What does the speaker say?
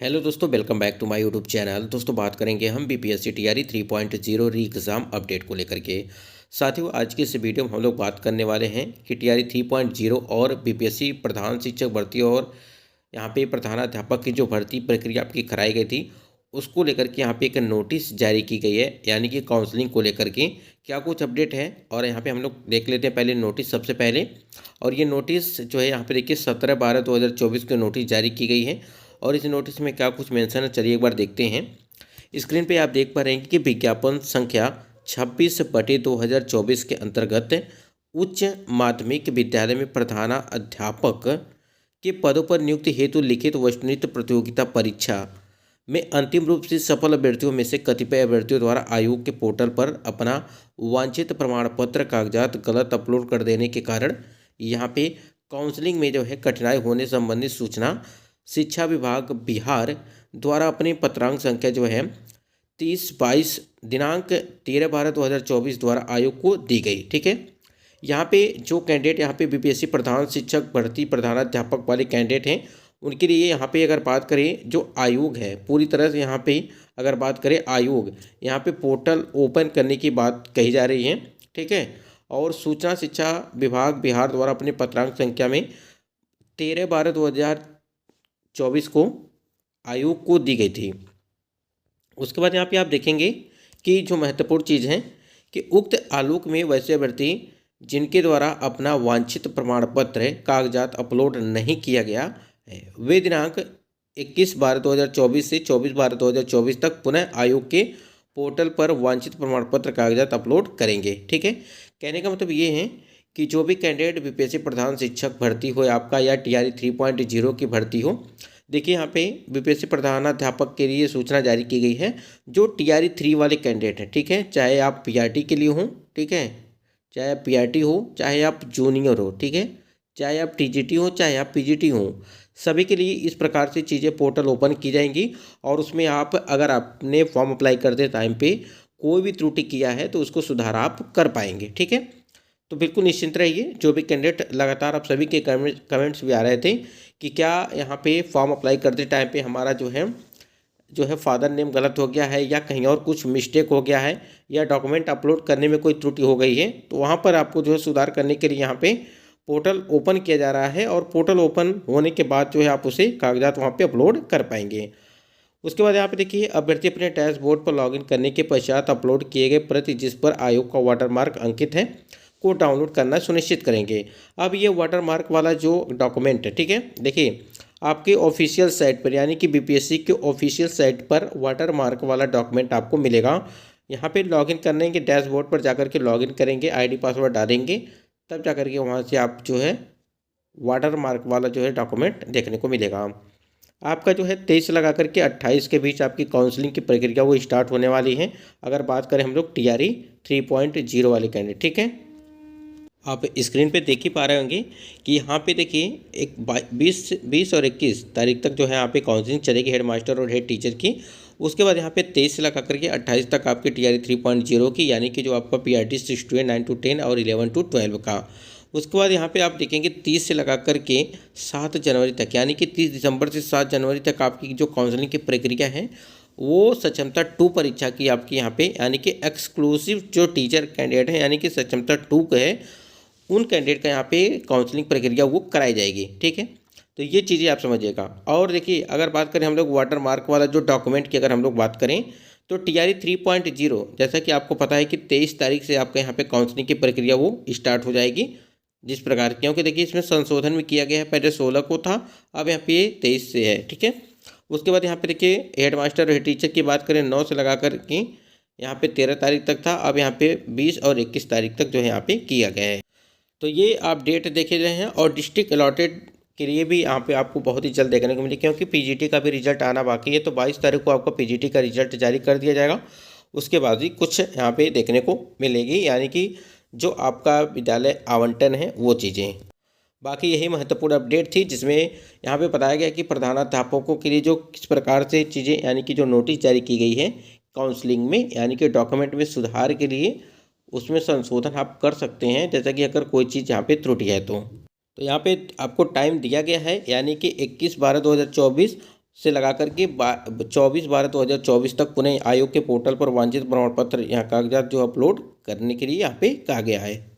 Hello दोस्तों, welcome back to my YouTube channel. दोस्तों बात करेंगे हम बीपीएससी टीआरई 3.0 री एग्ज़ाम अपडेट को लेकर के। साथियों आज की इस वीडियो में हम लोग बात करने वाले हैं कि टीआरई 3.0 और बीपीएससी प्रधान शिक्षक भर्ती और यहाँ पे प्रधानाध्यापक की जो भर्ती प्रक्रिया आपकी कराई गई थी उसको लेकर के यहाँ पे एक नोटिस जारी की गई है, यानी कि काउंसलिंग को लेकर के क्या कुछ अपडेट है। और यहाँ पे हम लोग देख लेते हैं पहले नोटिस सबसे पहले। और ये नोटिस जो है यहाँ पे देखिए 17/12/2024 को नोटिस जारी की गई है। और इस नोटिस में क्या कुछ मेंशन है चलिए एक बार देखते हैं। स्क्रीन पे आप देख पा रहे हैं कि विज्ञापन संख्या 26/2024 के अंतर्गत उच्च माध्यमिक विद्यालय में प्रधानाध्यापक के पदों पर नियुक्ति हेतु लिखित वस्तुनिष्ठ प्रतियोगिता परीक्षा में अंतिम रूप से सफल अभ्यर्थियों में से कतिपय अभ्यर्थियों द्वारा आयोग के पोर्टल पर अपना वांछित प्रमाण पत्र कागजात गलत अपलोड कर देने के कारण यहाँ पे काउंसलिंग में जो है कठिनाई होने संबंधी सूचना शिक्षा विभाग बिहार द्वारा अपनी पत्रांक संख्या जो है 30/22 दिनांक 13/12/2024 द्वारा आयोग को दी गई। ठीक है, यहाँ पे जो कैंडिडेट यहाँ पे बीपीएससी प्रधान शिक्षक भर्ती प्रधानाध्यापक वाले कैंडिडेट हैं उनके लिए यहाँ पे अगर बात करें जो आयोग है पूरी तरह से यहाँ पे अगर बात करें आयोग यहाँ पे पोर्टल ओपन करने की बात कही जा रही है। ठीक है, और सूचना शिक्षा विभाग बिहार द्वारा अपने पत्रांक संख्या में 13/12/2024 को आयोग को दी गई थी। उसके बाद यहाँ पे आप देखेंगे कि जो महत्वपूर्ण चीज़ है कि उक्त आलोक में वैसे अभ्यर्थी जिनके द्वारा अपना वांछित प्रमाण पत्र कागजात अपलोड नहीं किया गया है वे दिनांक 21/12/2024 से 24/12/2024 तक पुनः आयोग के पोर्टल पर वांछित प्रमाण पत्र कागजात अपलोड करेंगे। ठीक है, कहने का मतलब ये है कि जो भी कैंडिडेट बीपीएससी प्रधान शिक्षक भर्ती हो आपका या टीआरई 3.0 की भर्ती हो, देखिए यहाँ पे बीपीएससी प्रधानाध्यापक के लिए सूचना जारी की गई है जो टीआरई 3 वाले कैंडिडेट हैं। ठीक है, चाहे आप पीआरटी के लिए हों, ठीक है, चाहे आप पीआरटी हो, चाहे आप जूनियर हो, ठीक है, चाहे आप टीजीटी हो, चाहे आप पीजीटी हो, सभी के लिए इस प्रकार से चीज़ें पोर्टल ओपन की जाएंगी। और उसमें आप अगर आपने फॉर्म अप्लाई करते टाइम पे कोई भी त्रुटि किया है तो उसको सुधार आप कर पाएंगे। ठीक है, तो बिल्कुल निश्चिंत रहिए। जो भी कैंडिडेट लगातार आप सभी के कमेंट्स भी आ रहे थे कि क्या यहाँ पे फॉर्म अप्लाई करते टाइम पे हमारा जो है फादर नेम गलत हो गया है या कहीं और कुछ मिस्टेक हो गया है या डॉक्यूमेंट अपलोड करने में कोई त्रुटि हो गई है, तो वहाँ पर आपको जो है सुधार करने के लिए यहाँ पे पोर्टल ओपन किया जा रहा है। और पोर्टल ओपन होने के बाद जो है आप उसे कागजात वहाँ पे अपलोड कर पाएंगे। उसके बाद यहाँ पे देखिए अभ्यर्थी अपने डैशबोर्ड पर लॉगिन करने के पश्चात अपलोड किए गए प्रति जिस पर आयोग का वाटरमार्क अंकित है को डाउनलोड करना सुनिश्चित करेंगे। अब ये वाटरमार्क वाला जो डॉक्यूमेंट है, ठीक है, देखिए आपके ऑफिशियल साइट पर यानी कि बीपीएससी के ऑफिशियल साइट पर वाटरमार्क वाला डॉक्यूमेंट आपको मिलेगा। यहाँ पे लॉगिन करने के डैशबोर्ड पर जाकर के लॉगिन करेंगे, आईडी पासवर्ड डालेंगे, तब जाकर के वहाँ से आप जो है वाटरमार्क वाला जो है डॉक्यूमेंट देखने को मिलेगा। आपका जो है 23 से लगा करके 28 के बीच आपकी काउंसलिंग की प्रक्रिया वो स्टार्ट होने वाली है। अगर बात करें हम लोग टीआरई 3.0 वाले कैंडिडेट, ठीक है, आप स्क्रीन पे देख ही पा रहे होंगे कि यहाँ पे देखिए एक 20 और 21 तारीख तक जो है यहाँ पे काउंसलिंग चलेगी हेड मास्टर और हेड टीचर की। उसके बाद यहाँ पे 23 से लगा करके 28 तक आपके टीआरई 3.0 की यानी कि जो आपका पीआरटी स्टूडेंट 9 to 10 और 11 to 12 का। उसके बाद यहाँ पे आप देखेंगे 30 से लगा करके 7 जनवरी तक यानी कि 30 दिसंबर से 7 जनवरी तक आपकी जो काउंसलिंग की प्रक्रिया है वो सक्षमता 2 परीक्षा की आपकी यहाँ पे यानी कि एक्सक्लूसिव जो टीचर कैंडिडेट है यानी कि सक्षमता 2 का है उन कैंडिडेट का यहाँ पे काउंसलिंग प्रक्रिया वो कराई जाएगी। ठीक है, तो ये चीज़ें आप समझिएगा। और देखिए अगर बात करें हम लोग वाटरमार्क वाला जो डॉक्यूमेंट की अगर हम लोग बात करें तो टीआरई 3.0 जैसा कि आपको पता है कि 23 तारीख से आपका यहाँ पे काउंसलिंग की प्रक्रिया वो स्टार्ट हो जाएगी जिस प्रकार, क्योंकि देखिए इसमें संशोधन भी किया गया है, पहले 16 को था, अब यहाँ पे 23 से है। ठीक है, उसके बाद यहाँ पे देखिए हेड मास्टर और हेड टीचर की बात करें 9 से लगा कर के यहाँ पे 13 तारीख तक था, अब यहाँ पे 20 और 21 तारीख तक जो है यहाँ पे किया गया है। तो ये आप डेट देखे रहे हैं। और डिस्ट्रिक्ट अलॉटेड के लिए भी यहाँ पे आपको बहुत ही जल्द देखने को मिले क्योंकि पीजीटी का भी रिजल्ट आना बाकी है। तो 22 तारीख को आपका पीजीटी का रिजल्ट जारी कर दिया जाएगा, उसके बाद ही कुछ यहाँ पे देखने को मिलेगी यानी कि जो आपका विद्यालय आवंटन है वो चीज़ें। बाकी यही महत्वपूर्ण अपडेट थी जिसमें यहाँ पे बताया गया कि प्रधानाध्यापकों के लिए जो किस प्रकार से चीज़ें यानी कि जो नोटिस जारी की गई है काउंसलिंग में यानी कि डॉक्यूमेंट में सुधार के लिए उसमें संशोधन आप कर सकते हैं, जैसा कि अगर कोई चीज़ यहाँ पे त्रुटि है तो यहाँ पे आपको टाइम दिया गया है यानी कि 21/12/2024 से लगा करके 24/12/2024 तक पुनः आयोग के पोर्टल पर वांछित प्रमाण पत्र यहाँ कागजात जो अपलोड करने के लिए यहाँ पे कहा गया है।